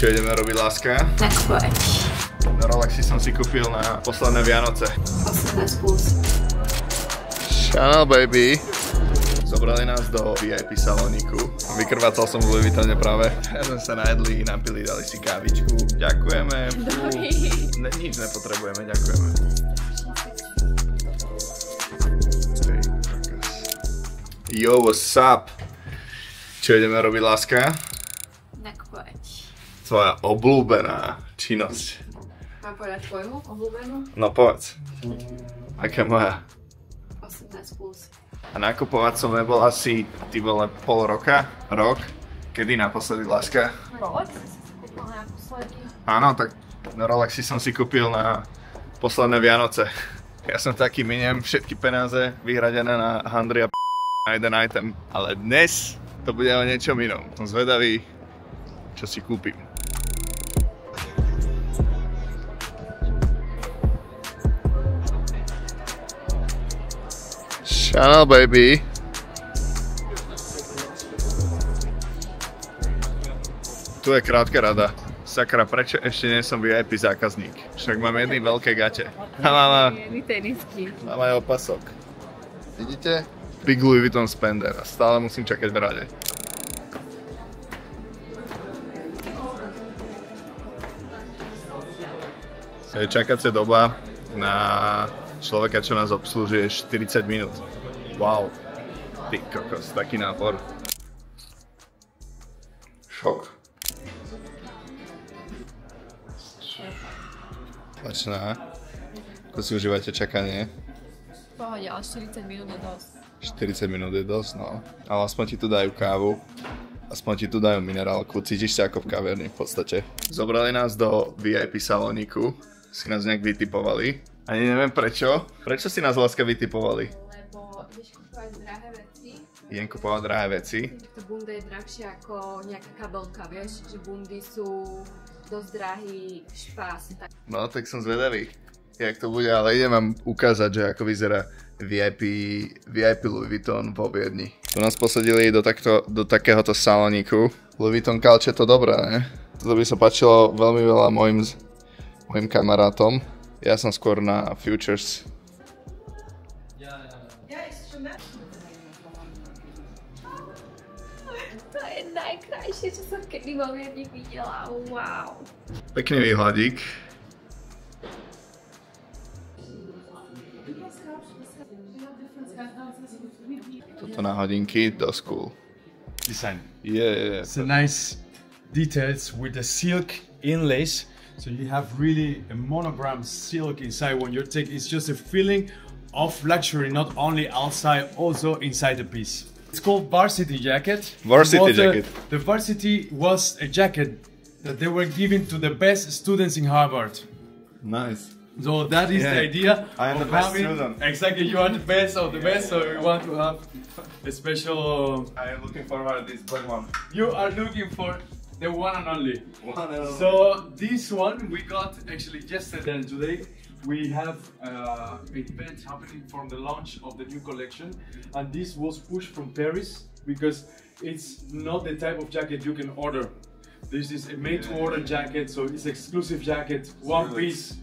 Čo ideme robiť, láska? Nakupovat. Rolexy som si kúpil na posledné Vianoce. 18+. Chanel, baby. Zobrali nás do VIP salóniku. Vykrvácal som v Louis Vuittone práve. Sme sa najedli, napili, dali si kávičku. Ďakujeme. Nič nepotrebujeme, ďakujeme. Yo, what's up? Čo ideme robiť, láska? Nakupovat. Tvoja obľúbená činnosť. Mám povedať tvojmu obľúbenú? No povedz. Aká moja? 18+. A nakupovať som nebol asi, ty vole, pol roka, rok. Kedy naposledy, láska? Rolex si kúpil naposledy. Áno, tak Rolexy som si kúpil na posledné Vianoce. Ja som taký, miniem všetky peniaze vyhradené na handry a na jeden item. Ale dnes to bude o niečom inom. Som zvedavý, čo si kúpim. Chanel, baby. Tu je krátka rada. Sakra, prečo ešte nie som VIP zákazník? Však mám jedny veľké gate. A mám aj opasok. Vidíte? Big Louis Vuitton spender. A stále musím čakať v rade. Čakacia doba na človeka, čo nás obslúžuje, 40 minút. Wow. Ty kokos, taký nápor. Šok. Začná. Ako si užívate čakanie? V pohode, ale 40 minút je dosť. 40 minút je dosť, no. Ale aspoň ti tu dajú kávu. Aspoň ti tu dajú minerálku. Cítiš sa ako v kaverni v podstate. Zobrali nás do VIP salóniku. Si nás nejak vytipovali. Ani neviem prečo. Prečo si nás, láska, vytipovali? Lebo ideš kupovať drahé veci. Idem kupovať drahé veci. To bunda je drahšia ako nejaká kabelka, vieš? Že bundy sú dosť drahý špás. No, tak som zvedavý, jak to bude, ale idem vám ukázať, že ako vyzerá VIP Louis Vuitton vo Viedni. Tu nás posadili do takéhoto salóniku. Louis Vuitton Calce to dobré, ne? Toto by sa páčilo veľmi veľa mojim kamarátom. Ja som skôr na Futures. To je najkrajšie, čo som kedy vo Viedni videla. Wow. Pekný výhľadík. Toto na hodinky, dosť cool. Design. Yeah. It's a nice details with the silk inlays. So you have really a monogram silk inside when you're taking. It's just a feeling of luxury, not only outside, also inside the piece. It's called Varsity Jacket. Varsity Jacket. The Varsity was a jacket that they were giving to the best students in Harvard. Nice. So that is the idea. I am the best student. Exactly, you are the best of the best, so we want to have a special... I am looking forward to this black one. You are looking for the one and only. So this one we got actually yesterday and today. We have an event happening from the launch of the new collection, and this was pushed from Paris because it's not the type of jacket you can order. This is a made-to-order jacket, so it's exclusive jacket, one piece,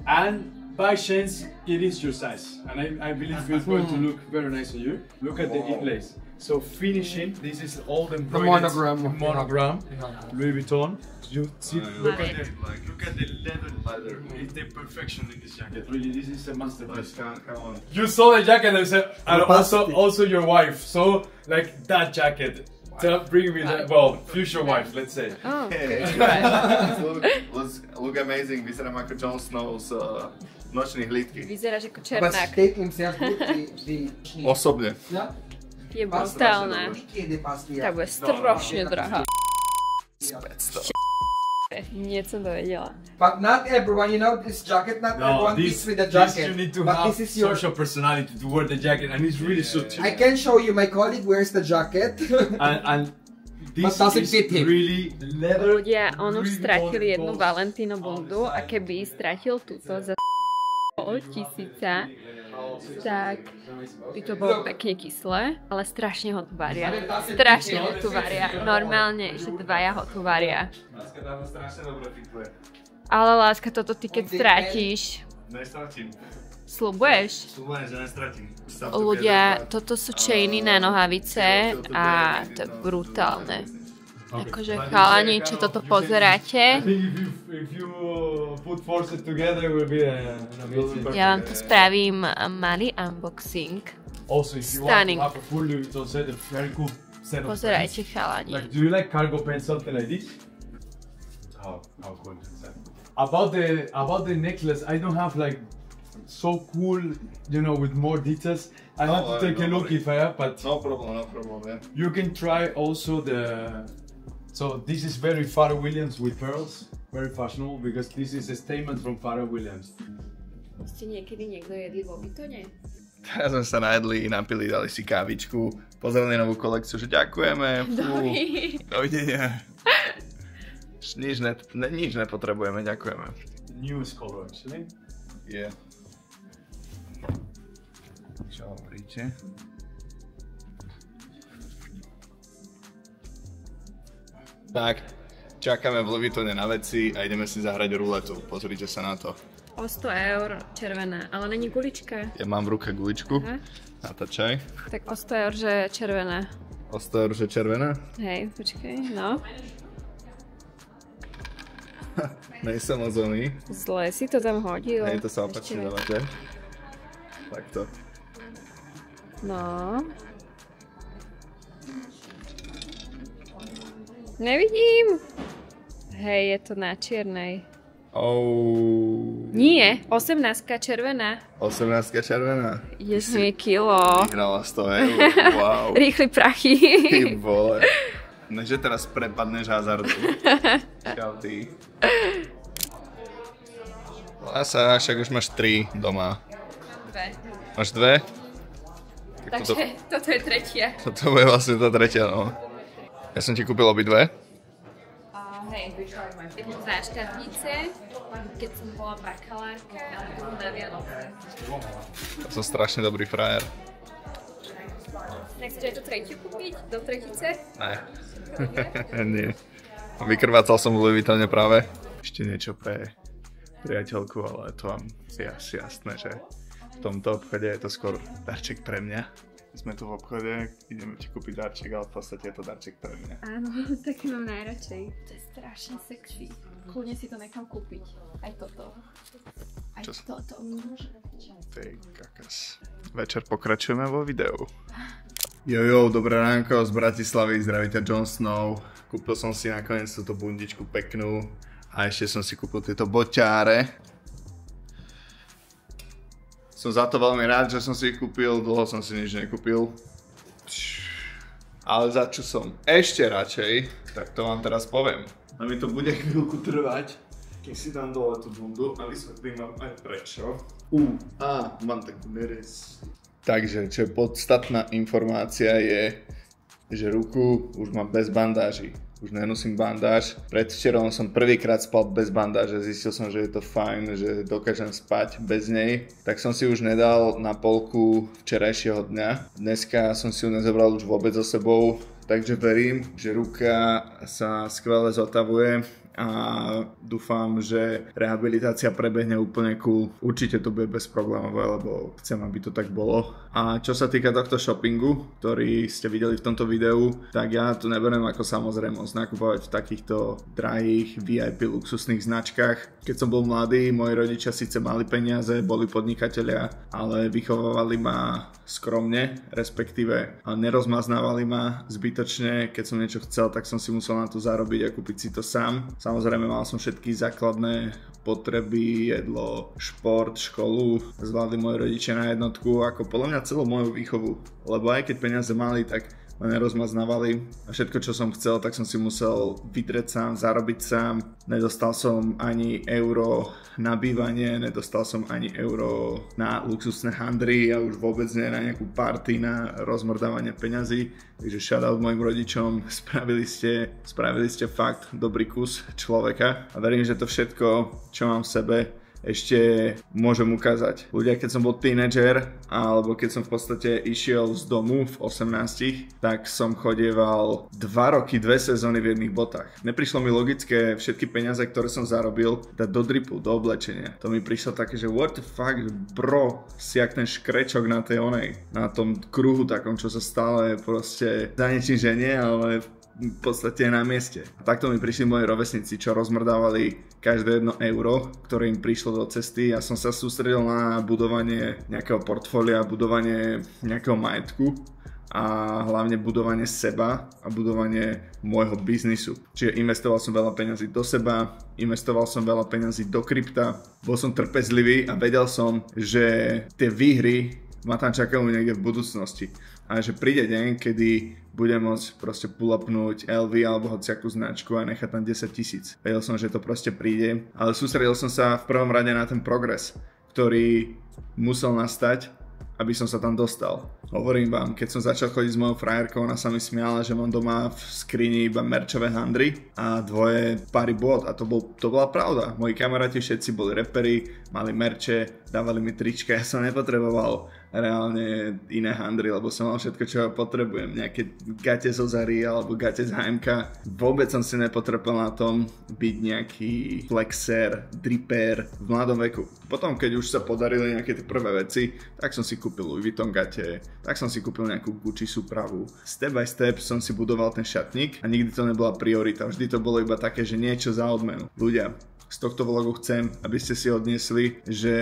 and by chance it is your size, and I believe it's going to look very nice on you. Look at the inlays. So finishing, this is all the monogram, Louis Vuitton. You see, look at the leather. It's the perfection in this jacket. Really, this is a masterpiece. Come on. You saw the jacket and said, and also your wife. So like that jacket. Bring me that, well, future wife, let's say. Oh, Look amazing. Vyzerám ako Jon Snow z Nočných hlídky. vyzeráš ako Černák. Osobne. Je brutálne. Tak bude strašne drahá. Nie som to vedela. But not everyone, you know, this jacket, not everyone fits with the jacket. You need to but have this is your social personality to wear the jacket, and it's really so too. I can show you, my colleague wears the jacket. and this doesn't is fit him. really leather. Ľudia, on už stratil jednu Valentino bundu a keby stratil túto za 000, Tak by to bolo pekne kyslé, ale strašne ho tu varia. Strašne ho tu varia. Normálne, že dvaja ho tu varia. Ale láska, toto ty keď stratíš... Nestratím. Sľubuješ? Sľubujem, že nestratím. Ľudia, toto sú chainy na nohavice a to je brutálne. Akože chalani, čo toto pozeráte, ja vám tu spravím malý unboxing. Stunning. Pozerajte chalani. Do you like cargo pants, something like this? How cool is that? About the necklace, I don't have like so cool, you know, with more details. I have to take a look if I have, but no problem, yeah. You can try also so this is very Pharrell Williams with pearls, very fashionable because this is a statement from Pharrell Williams. Ste niekedy niekto jedli vo Vitone? Teraz sme sa najedli, napili, dali si kávičku, pozreli novú kolekciu, že ďakujeme, dovidenia. Nič nepotrebujeme, ďakujeme. Newest color actually. Yeah. Čo hovoríte? Tak, čakáme v Louis Vuittone na veci a ideme si zahrať ruletu. Pozrite sa na to. O 100 € červená, ale není gulička. Ja mám v ruke guličku. Natáčaj. Tak o 100 € že červená. O 100 € že červená? Hej, počkej, no. Nejsem ozoný. Zle si to tam hodil. Hej, to sa opačne dávate. Takto. No. Nevidím. Hej, je to na čiernej. Nie, 18 červená. 18 červená? Ješ mi kilo. Vyhrala 100 €, wow. Rýchli prachy. Ty vole. Neže teraz prepadneš hazardu. Čau ty. Lása, však už máš 3 doma. 2. Máš 2? Takže toto je tretia. Toto je vlastne tá tretia, no. Ja som ti kúpil obidve. Hej, jednu zášťavnice, keď som bola bakalárka, ale druhú na Vianoce. Ja som strašne dobrý frajer. Nechcete aj tú tretiu kúpiť? Do tretice? Ne. Nie. Vykrvácal som v Louis Vuittone práve. Ešte niečo pre priateľku, ale to vám je asi jasné, že v tomto obchode je to skôr darček pre mňa. Sme tu v obchode, ideme ti kúpiť darček, ale v podstate je to darček pre mňa. Áno, taký mám najradšej. To je strašne sexy. Kľudne si to nechám kúpiť. Aj toto. Aj toto môže. Ty kakas. Večer pokračujeme vo videu. Jojo, dobré ránko z Bratislavy, zdraví ťa Jon Snow. Kúpil som si nakoniec túto bundičku peknú a ešte som si kúpil tieto boťáre. Som za to veľmi rád, že som si ich kúpil, dlho som si nič nekúpil. Ale za čo som ešte radšej, tak to vám teraz poviem. A mi to bude chvíľku trvať, keď si dám dole tú bundu a vysvetlím vám aj prečo. Mám takú neres. Takže, čo je podstatná informácia je, že ruku už mám bez bandáží. Už nenosím bandáž. Predvčerom som prvýkrát spal bez bandáže, zistil som, že je to fajn, že dokážem spať bez nej. Tak som si už nedal na polku včerajšieho dňa. Dneska som si ju nezobral už vôbec so sebou, takže verím, že ruka sa skvele zotavuje a dúfam, že rehabilitácia prebehne úplne cool. Určite to bude bezproblémové, lebo chcem, aby to tak bolo. A čo sa týka tohto shoppingu, ktorý ste videli v tomto videu, tak ja to neberiem ako samozrejmosť nakupovať v takýchto drahých VIP luxusných značkách. Keď som bol mladý, moji rodičia síce mali peniaze, boli podnikatelia, ale vychovávali ma skromne, respektíve nerozmaznávali ma zbytočne. Keď som niečo chcel, tak som si musel na to zarobiť a kúpiť si to sám. Samozrejme mal som všetky základné potreby, jedlo, šport, školu. Zvládli moji rodičia na jednotku, ako podľa mňa celú moju výchovu. Lebo aj keď peniaze mali, tak ma nerozmaznávali. A všetko, čo som chcel, tak som si musel vydreť sám, zarobiť sám. Nedostal som ani euro na bývanie, nedostal som ani euro na luxusné handry a už vôbec nie na nejakú party, na rozmrdávanie peňazí. Takže shoutout mojim rodičom, spravili ste fakt dobrý kus človeka a verím, že to všetko, čo mám v sebe, ešte môžem ukázať. Ľudia, keď som bol tínedžer, alebo keď som v podstate išiel z domu v 18, tak som chodieval 2 roky, 2 sezóny v jedných botách. Neprišlo mi logické všetky peniaze, ktoré som zarobil, dať do dripu, do oblečenia. To mi prišlo také, že what the fuck, bro, si jak ten škrečok na tej na tom kruhu takom, čo sa stále proste za niečím ženie, ale v podstate na mieste. A takto mi prišli moji rovesníci, čo rozmrdávali každé 1 euro, ktoré im prišlo do cesty. Ja som sa sústredil na budovanie nejakého portfólia, budovanie nejakého majetku a hlavne budovanie seba a budovanie môjho biznisu. Čiže investoval som veľa peňazí do seba, investoval som veľa peňazí do krypta, bol som trpezlivý a vedel som, že tie výhry ma tam čakajú niekde v budúcnosti. A že príde deň, kedy budem môcť proste pull-upnúť LV alebo hociakú značku a nechať tam 10 000. Vedel som, že to proste príde, ale sústredil som sa v prvom rade na ten progres, ktorý musel nastať, aby som sa tam dostal. Hovorím vám, keď som začal chodiť s mojou frajerkou, ona sa mi smiala, že mám doma v skrini iba merčové handry a 2 pary bot a to bola pravda. Moji kamaráti všetci boli reperi, mali merče, dávali mi trička, ja som nepotreboval reálne iné handry, lebo som mal všetko, čo potrebujem. Nejaké gate zo Zary alebo gate z HMK. Vôbec som si nepotreboval na tom byť nejaký flexer, dripper v mladom veku. Potom, keď už sa podarili nejaké tie prvé veci, tak som si kúpil Louis Vuitton gate, tak som si kúpil nejakú Gucci súpravu. Step by step som si budoval ten šatník a nikdy to nebola priorita. Vždy to bolo iba také, že niečo za odmenu. Ľudia, z tohto vlogu chcem, aby ste si odniesli, že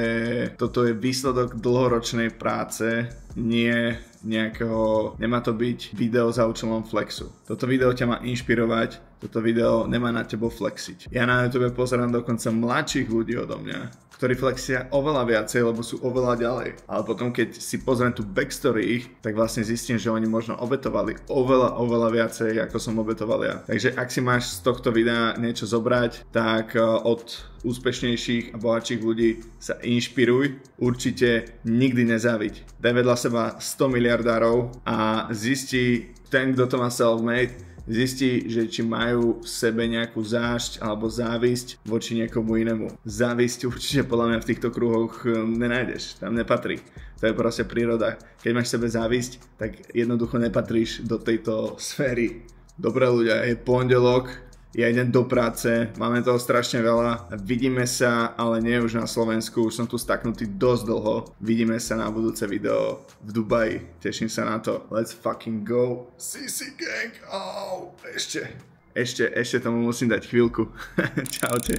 toto je výsledok dlhoročnej práce, nie nejakého, nemá to byť video za účelom flexu. Toto video ťa má inšpirovať, toto video nemá na tebo flexiť. Ja na YouTube pozerám dokonca mladších ľudí odo mňa, ktorí flexia oveľa viacej, lebo sú oveľa ďalej. Ale potom, keď si pozriem tú backstory ich, tak vlastne zistím, že oni možno obetovali oveľa viacej, ako som obetoval ja. Takže ak si máš z tohto videa niečo zobrať, tak od úspešnejších a bohatších ľudí sa inšpiruj. Určite nikdy nezáviď. Daj vedľa seba 100 miliardárov a zistí ten, kto to má self-made, zistí, že či majú v sebe nejakú zášť alebo závisť voči niekomu inému. Závisť určite podľa mňa v týchto kruhoch nenájdeš, tam nepatrí. To je proste príroda. Keď máš v sebe závisť, tak jednoducho nepatríš do tejto sféry. Dobre ľudia, je pondelok, ja idem do práce, máme toho strašne veľa, vidíme sa, ale nie už na Slovensku, už som tu staknutý dosť dlho, vidíme sa na budúce video v Dubaji, teším sa na to, let's fucking go, CC gang, ešte tomu musím dať chvíľku, čaute.